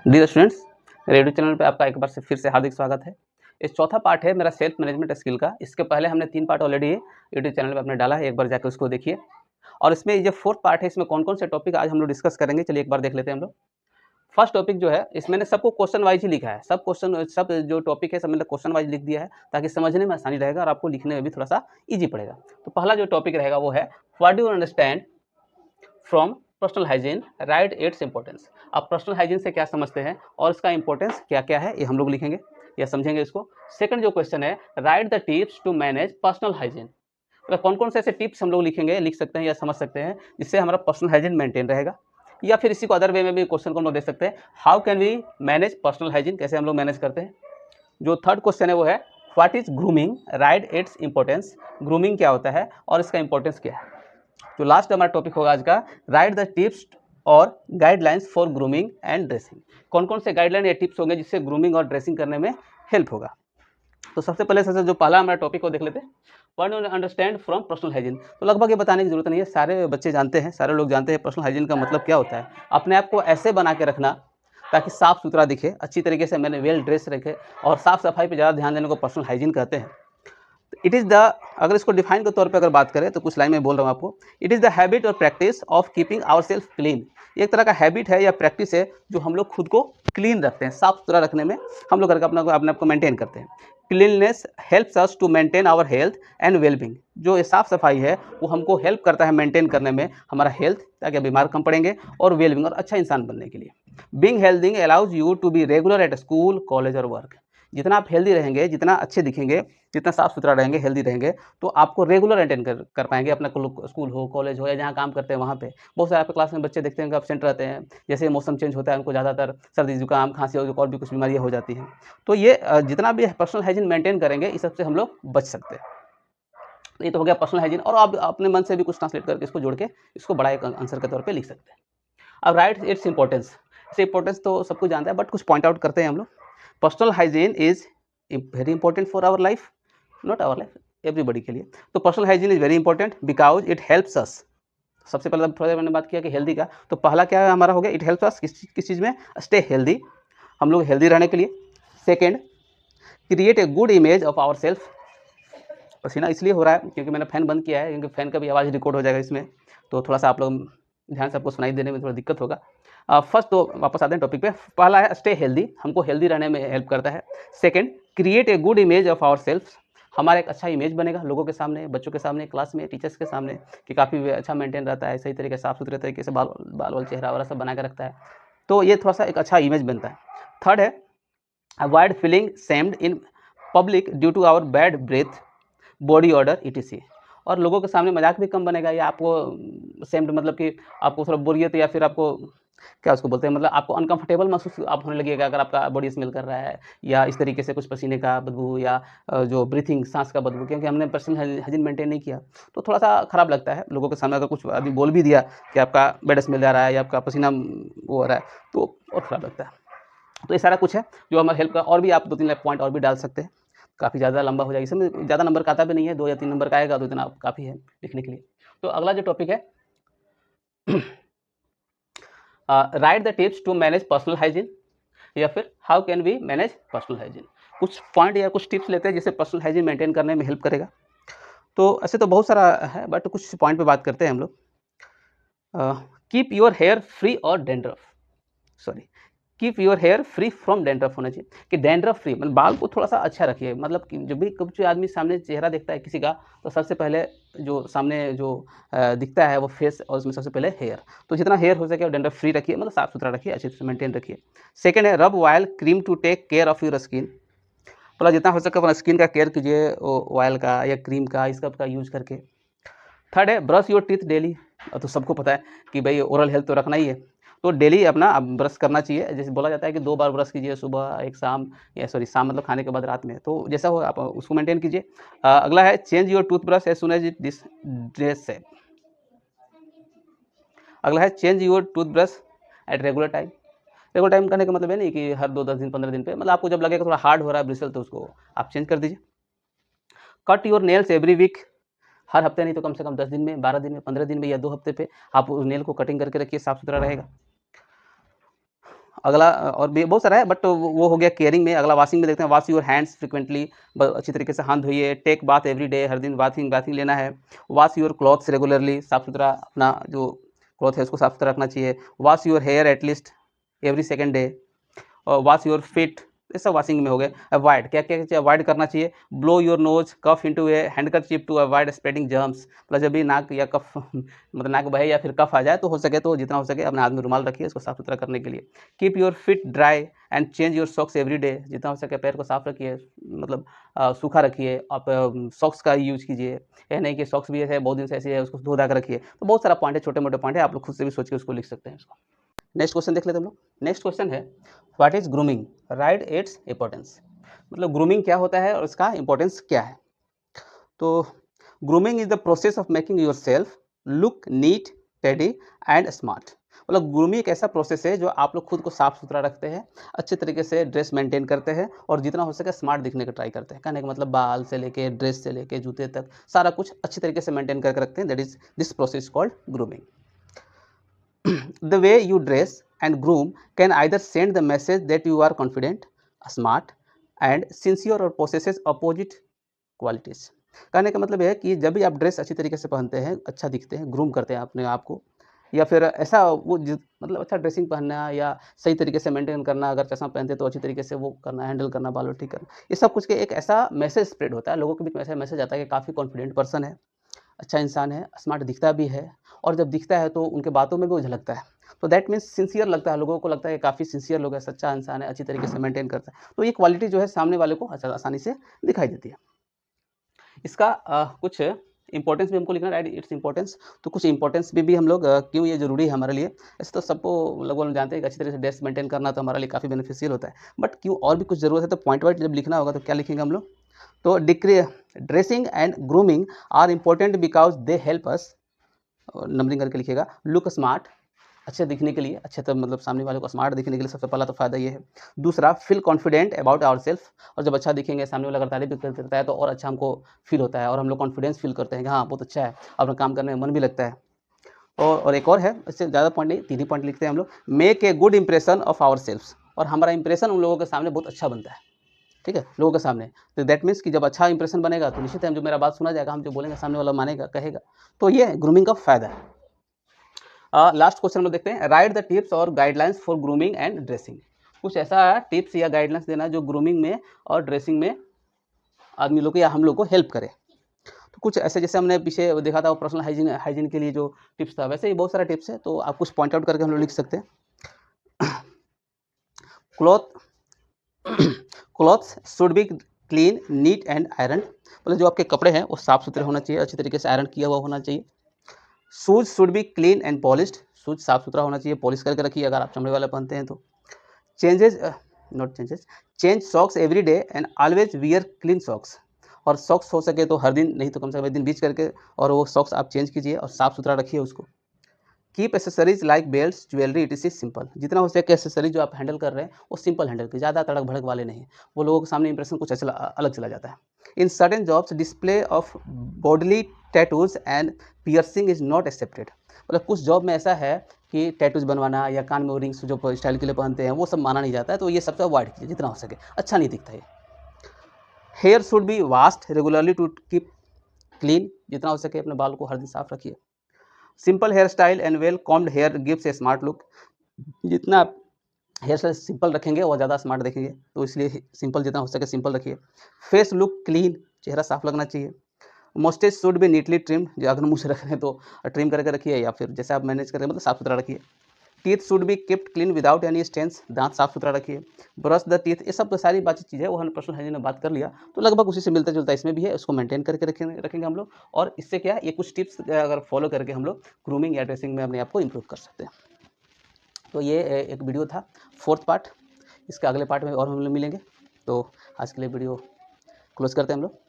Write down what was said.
Dear students, radio channel पे आपका एक बार से फिर से हार्दिक स्वागत है। ये चौथा पार्ट है मेरा सेल्फ मैनेजमेंट स्किल का। इसके पहले हमने 3 पार्ट ऑलरेडी यूट्यूब चैनल पे आपने डाला है, एक बार जाकर उसको देखिए। और इसमें ये 4th पार्ट है, इसमें कौन-कौन से टॉपिक आज हम लोग डिस्कस करेंगे, चलिए एक बार देख लेते हैं हम लोग। फर्स्ट टॉपिक जो है, इसमें मैंने सबको क्वेश्चन वाइज ही लिखा है। सब जो टॉपिक है सब मैंने क्वेश्चन वाइज लिख दिया है, ताकि समझने में आसानी रहेगा और आपको लिखने में भी थोड़ा-सा ईज़ी पड़ेगा। तो पहला जो टॉपिक रहेगा वो है, what do you understand from personal hygiene, right its importance. आप पर्सनल हाइजीन से क्या समझते हैं और इसका इंपॉर्टेंस क्या-क्या है, ये हम लोग लिखेंगे या समझेंगे इसको। सेकंड जो क्वेश्चन है, write the tips to manage personal hygiene. मतलब कौन-कौन से ऐसे टिप्स हम लोग लिखेंगे, लिख सकते हैं या समझ सकते हैं, जिससे हमारा पर्सनल हाइजीन मेंटेन रहेगा। या फिर इसी को अदर वे में भी क्वेश्चन को हम लोग देख सकते हैं, how can we manage personal hygiene, कैसे हम लोग मैनेज करते हैं। जो थर्ड क्वेश्चन है वो है, what is grooming, right its importance. Grooming क्या होता है और इसका इंपॉर्टेंस क्या है। जो लास्ट हमारा टॉपिक होगा आज का, राइट द टिप्स और guidelines for grooming and dressing. कौन कौन से गाइडलाइन या टिप्स होंगे जिससे ग्रूमिंग और ड्रेसिंग करने में हेल्प होगा। तो सबसे पहले जो पहला हमारा टॉपिक को देख लेते हैं, what do you understand from personal hygiene. तो लगभग ये बताने की जरूरत नहीं है, सारे बच्चे जानते हैं, सारे लोग जानते हैं पर्सनल हाइजीन का मतलब क्या होता है। अपने आप को ऐसे बना के रखना ताकि साफ सुथरा दिखे, अच्छी तरीके से मैंने वेल ड्रेस रखे और साफ सफाई पर ज़्यादा ध्यान देने को पर्सनल हाइजीन कहते हैं। इट इज़ द, अगर इसको डिफाइन के तौर पे अगर बात करें तो कुछ लाइन में बोल रहा हूँ आपको, इट इज़ द हैबिट और practice of keeping our self clean. एक तरह का हैबिट है या प्रैक्टिस है जो हम लोग खुद को क्लीन रखते हैं, साफ सुथरा रखने में हम लोग करके अपने आप को मेंटेन करते हैं। Cleanness helps us to maintain our health and wellbeing. जो ये साफ सफाई है वो हमको हेल्प करता है मेंटेन करने में हमारा हेल्थ, ताकि बीमार कम पड़ेंगे, और वेलबींग और अच्छा इंसान बनने के लिए। Being healthy allows you to be regular at school, college और वर्क। जितना आप हेल्दी रहेंगे, जितना अच्छे दिखेंगे, जितना साफ सुथरा रहेंगे, हेल्दी रहेंगे, तो आपको रेगुलर अटेंड कर पाएंगे अपना स्कूल हो, कॉलेज हो या जहाँ काम करते हैं वहाँ पे। बहुत सारे आपके क्लास में बच्चे देखते हैं कि एब्सेंट रहते हैं, जैसे मौसम चेंज होता है उनको ज़्यादातर सर्दी जुकाम खांसी और भी कुछ बीमारियाँ हो जाती हैं। तो ये जितना भी पर्सनल हाइजीन मेंटेन करेंगे, इस सबसे हम लोग बच सकते हैं। ये तो हो गया पर्सनल हाइजीन, और आप अपने मन से भी कुछ ट्रांसलेट करके इसको जोड़ के इसको बड़ा एक आंसर के तौर पे लिख सकते हैं। अब राइट इट्स इंपॉर्टेंस। इसे इंपॉर्टेंस तो सब कुछ जानता है, बट कुछ पॉइंट आउट करते हैं हम लोग। Personal hygiene is very important for our life, not our life, everybody के लिए। तो personal hygiene is very important because it helps us. सबसे पहले थोड़ा देर मैंने बात किया कि हेल्दी का, तो पहला क्या है हमारा हो गया, इट हेल्प्स अस किस चीज़ में, स्टे हेल्दी, हम लोग हेल्दी रहने के लिए। Second, create a good image of our self. पसीना इसलिए हो रहा है क्योंकि मैंने फ़ैन बंद किया है, क्योंकि फ़ैन का भी आवाज़ रिकॉर्ड हो जाएगा इसमें, तो थोड़ा सा आप लोग ध्यान से आपको सुनाई देने में थोड़ा दिक्कत होगा। फर्स्ट तो वापस आते हैं टॉपिक पे। पहला है स्टे हेल्दी, हमको हेल्दी रहने में हेल्प करता है। Second, create a good image of our self. हमारा एक अच्छा इमेज बनेगा लोगों के सामने, बच्चों के सामने, क्लास में, टीचर्स के सामने, कि काफ़ी अच्छा मेंटेन रहता है, सही तरीके से साफ सुथरे तरीके से बाल चेहरा वगैरह सब बना के रखता है। तो ये थोड़ा सा एक अच्छा इमेज बनता है। थर्ड है, avoid feeling shamed in public due to our bad breath, body odour etc। और लोगों के सामने मजाक भी कम बनेगा, या आपको सेम्ड मतलब कि आपको थोड़ा बोरियत, या फिर आपको क्या उसको बोलते हैं, मतलब आपको अनकंफर्टेबल महसूस आप होने लगेगा अगर आपका बॉडी स्मेल कर रहा है, या इस तरीके से कुछ पसीने का बदबू, या जो ब्रीथिंग सांस का बदबू, क्योंकि हमने पर्सनल हाइजीन मेंटेन नहीं किया, तो थोड़ा सा खराब लगता है लोगों के सामने। अगर कुछ आदमी बोल भी दिया कि आपका बैड स्मेल आ रहा है या आपका पसीना वो हो रहा है, तो और खराब लगता है। तो ये सारा कुछ है जो हमारा हेल्प का। और भी आप 2-3 पॉइंट और भी डाल सकते हैं, काफ़ी ज़्यादा लंबा हो जाएगा, इसमें ज़्यादा नंबर का आता भी नहीं है, 2 या 3 नंबर का आएगा तो इतना काफ़ी है लिखने के लिए। तो अगला जो टॉपिक है, write the tips to manage personal hygiene, या फिर how can we manage personal hygiene. कुछ पॉइंट या कुछ टिप्स लेते हैं जिससे पर्सनल हाइजीन मेंटेन करने में हेल्प करेगा। तो ऐसे तो बहुत सारा है, बट कुछ पॉइंट पे बात करते हैं हम लोग। कीप योर हेयर फ्री और dandruff, sorry, keep your hair free from dandruff होना चाहिए, कि डैंड्रफ फ्री, मतलब बाल को थोड़ा सा अच्छा रखिए। मतलब कि जब भी कुछ आदमी सामने चेहरा देखता है किसी का, तो सबसे पहले जो सामने जो दिखता है वो फेस, और उसमें सबसे पहले हेयर। तो जितना हेयर हो सके डैंड्रफ फ्री रखिए, मतलब साफ सुथरा रखिए, अच्छे से मेंटेन रखिए। सेकेंड है, rub oil cream to take care of your skin. मतलब जितना हो सके अपना स्किन का केयर कीजिए, ऑयल का या क्रीम का, इस सब का यूज करके। थर्ड है, ब्रश योर टीथ डेली। तो सबको पता है कि भाई ओरल हेल्थ तो रखना ही है, तो डेली अपना ब्रश करना चाहिए। जैसे बोला जाता है कि 2 बार ब्रश कीजिए, सुबह एक, शाम, या सॉरी शाम मतलब खाने के बाद, रात में, तो जैसा हो आप उसको मेंटेन कीजिए। अगला है, change your toothbrush as soon as it dress से। अगला है, change your toothbrush at regular time. Regular time करने का मतलब है नहीं कि हर 2-10 दिन 15 दिन पे, मतलब आपको जब लगेगा थोड़ा हार्ड हो रहा है ब्रिसल, तो उसको आप चेंज कर दीजिए। Cut your nails every week, हर हफ्ते नहीं तो कम से कम 10 दिन में, 12 दिन में, 15 दिन में, या 2 हफ्ते पे आप उस नेल को कटिंग करके रखिए, साफ सुथरा रहेगा। अगला और भी बहुत सारा है, बट वो हो गया केयरिंग में। अगला वॉशिंग में देखते हैं, वॉश योर हैंड्स फ्रिक्वेंटली, अच्छी तरीके से हाथ धोइए। टेक बाथ एवरी डे, हर दिन बाथिंग लेना है। वॉश योर क्लॉथ्स रेगुलरली, साफ सुथरा अपना जो क्लॉथ है उसको साफ सुथरा रखना चाहिए। Wash your hair at least every second day. Wash your feet, ये सब वॉशिंग में हो गए। अवॉइड, क्या क्या अवॉइड करना चाहिए? Blow your nose cough into a handkerchief to avoid spreading germs, मतलब जब भी नाक या कफ मतलब नाक बहे या फिर कफ आ जाए तो हो सके तो जितना हो सके अपने हाथ में रुमाल रखिए इसको साफ सुथरा करने के लिए। Keep your fit dry and change your socks every day, जितना हो सके पैर को साफ रखिए, मतलब सूखा रखिए। आप सॉक्स का यूज कीजिए, यह नहीं कि सॉक्स भी ऐसे बहुत दिन से ऐसे है उसको धो धा कर रखिए। तो बहुत सारा पॉइंट है, छोटे मोटे पॉइंट है, आप लोग खुद से भी सोच के उसको लिख सकते हैं इसको। नेक्स्ट क्वेश्चन देख लेते हैं हम लोग। नेक्स्ट क्वेश्चन है what is grooming, right its importance, मतलब ग्रूमिंग क्या होता है और इसका इंपॉर्टेंस क्या है। तो grooming is the process of making yourself look neat, tidy and smart, मतलब ग्रूमिंग एक ऐसा प्रोसेस है जो आप लोग खुद को साफ सुथरा रखते हैं, अच्छे तरीके से ड्रेस मेंटेन करते हैं और जितना हो सके स्मार्ट दिखने का ट्राई करते हैं। कहने का मतलब बाल से लेके ड्रेस से लेके जूते तक सारा कुछ अच्छी तरीके से मेंटेन करके रखते हैं, that is this process called grooming. The way you dress and groom can either send the message that you are confident, smart and sincere or possesses opposite qualities। कहने का मतलब है कि जब भी आप ड्रेस अच्छी तरीके से पहनते हैं, अच्छा दिखते हैं, ग्रूम करते हैं अपने आप को, या फिर ऐसा वो मतलब अच्छा ड्रेसिंग पहनना या सही तरीके से मेंटेन करना, अगर चश्मा पहनते हैं तो अच्छी तरीके से वो करना, हैंडल करना, बाल ठीक करना, ये सब कुछ के एक ऐसा मैसेज स्प्रेड होता है, लोगों के बीच में ऐसा मैसेज आता है कि काफ़ी कॉन्फिडेंट पर्सन है, अच्छा इंसान है, स्मार्ट दिखता भी है और जब दिखता है तो उनके बातों में भी वो झलकता है। तो दैट मीन्स सिंसियर लगता है, लोगों को लगता है कि काफ़ी सिंसियर लोग है, सच्चा इंसान है, अच्छी तरीके से मेंटेन करता है। तो ये क्वालिटी जो है सामने वाले को अच्छा आसानी से दिखाई देती है। इसका कुछ इंपॉर्टेंस भी हमको लिखना, राइट इट्स इंपॉर्टेंस। तो कुछ इंपॉर्टेंस भी हम लोग क्यों ये ज़रूरी है हमारे लिए। ऐसे तो सबको लगभग हम जानते हैं कि अच्छी तरह से ड्रेस मेंटेन करना तो हमारे लिए काफ़ी बेनिफिशियल होता है, बट क्यों और भी कुछ ज़रूरत है, तो पॉइंट वाइज जब लिखना होगा तो क्या लिखेंगे हम लोग। तो dressing and grooming are important because they help us, numbering करके लिखिएगा, लुक स्मार्ट, अच्छे दिखने के लिए, अच्छे तो मतलब सामने वाले को स्मार्ट दिखने के लिए सबसे पहला तो फ़ायदा ये है। दूसरा, feel confident about our self, और जब अच्छा दिखेंगे सामने वाला अगर तारीफ भी करता है तो और अच्छा हमको फील होता है और हम लोग कॉन्फिडेंस फील करते हैं कि हाँ बहुत अच्छा है, अपना काम करने में मन भी लगता है। और एक और है, इससे ज़्यादा पॉइंट नहीं, 3 ही पॉइंट लिखते हैं हम लोग। Make a good impression of our self, और हमारा इंप्रेशन उन लोगों के सामने बहुत अच्छा बनता है, ठीक है, लोगों के सामने। तो दैट मीन्स कि जब अच्छा इंप्रेशन बनेगा तो निश्चित है जो मेरा बात सुना जाएगा, हम जो बोलेंगे सामने वाला मानेगा, कहेगा। तो ये ग्रूमिंग का फ़ायदा है। लास्ट क्वेश्चन में देखते हैं, राइट द टिप्स और guidelines for grooming and dressing. कुछ ऐसा टिप्स या गाइडलाइंस देना जो ग्रूमिंग में और ड्रेसिंग में आदमी लोग को या हम लोग को हेल्प करे। तो कुछ ऐसे जैसे हमने पीछे देखा था पर्सनल हाइजीन के लिए जो टिप्स था, वैसे ही बहुत सारा टिप्स है, तो आप कुछ पॉइंट आउट करके हम लोग लिख सकते हैं। Cloth clothes should be clean, neat and iron, मतलब जो आपके कपड़े हैं वो साफ़ सुथरे होना चाहिए, अच्छी तरीके से आयरन किया हुआ होना चाहिए। Shoes should be clean and polished, shoes साफ़ सुथरा होना चाहिए, पॉलिश करके रखिए अगर आप चमड़े वाला पहनते हैं तो। Change socks every day and always wear clean socks, और सॉक्स हो सके तो हर दिन नहीं तो कम से कम एक दिन बीच करके और वो सॉक्स आप चेंज कीजिए और साफ़ सुथरा रखिए उसको। Keep accessories like belt, jewellery, it is simple, जितना हो सके एसेसरीज जो आप हैंडल कर रहे हैं वो सिंपल हैंडल कीजिए, ज़्यादा तड़क भड़क वाले नहीं, वो लोगों के सामने इंप्रेशन कुछ अच्छा अलग चला जाता है। In certain jobs display of bodily tattoos and piercing is not accepted, मतलब कुछ जॉब में ऐसा है कि टैटूज बनवाना या कान में रिंग्स जो स्टाइल के लिए पहनते हैं वो सब माना नहीं जाता है, तो ये सबसे अवॉइड कीजिए जितना हो सके, अच्छा नहीं दिखता है। Hair should be washed regularly to keep clean, जितना हो सके अपने बाल को हर दिन साफ रखिए। Simple hair style and well combed hair gives a smart look, जितना आप हेयर स्टाइल सिंपल रखेंगे वो ज़्यादा स्मार्ट दिखेंगे, तो इसलिए सिंपल जितना हो सके सिंपल रखिए। फेस लुक क्लीन, चेहरा साफ लगना चाहिए। मोस्टेज शुड बी नीटली ट्रिम्ड, जो अगर मुँह से रख रहे हैं तो ट्रिम करके रखिए, या फिर जैसे आप मैनेज करें मतलब साफ सुथरा रखिए। Teeth should be kept clean without any stains, दांत साफ सुथरा रखिए। ब्रश द टीथ, ये सब तो सारी बातचीत चीज़ है, वो हम पर्सनल हाइजीन में बात कर लिया, तो लगभग उसी से मिलता जुलता इसमें भी है, उसको मेंटेन करके रखेंगे हम लोग, और इससे क्या है, ये कुछ टिप्स अगर फॉलो करके हम लोग ग्रूमिंग या ड्रेसिंग में अपने आप को इम्प्रूव कर सकते हैं। तो ये एक वीडियो था 4th पार्ट, इसके अगले पार्ट में और हम लोग मिलेंगे। तो आज के लिए वीडियो क्लोज करते हैं हम लोग।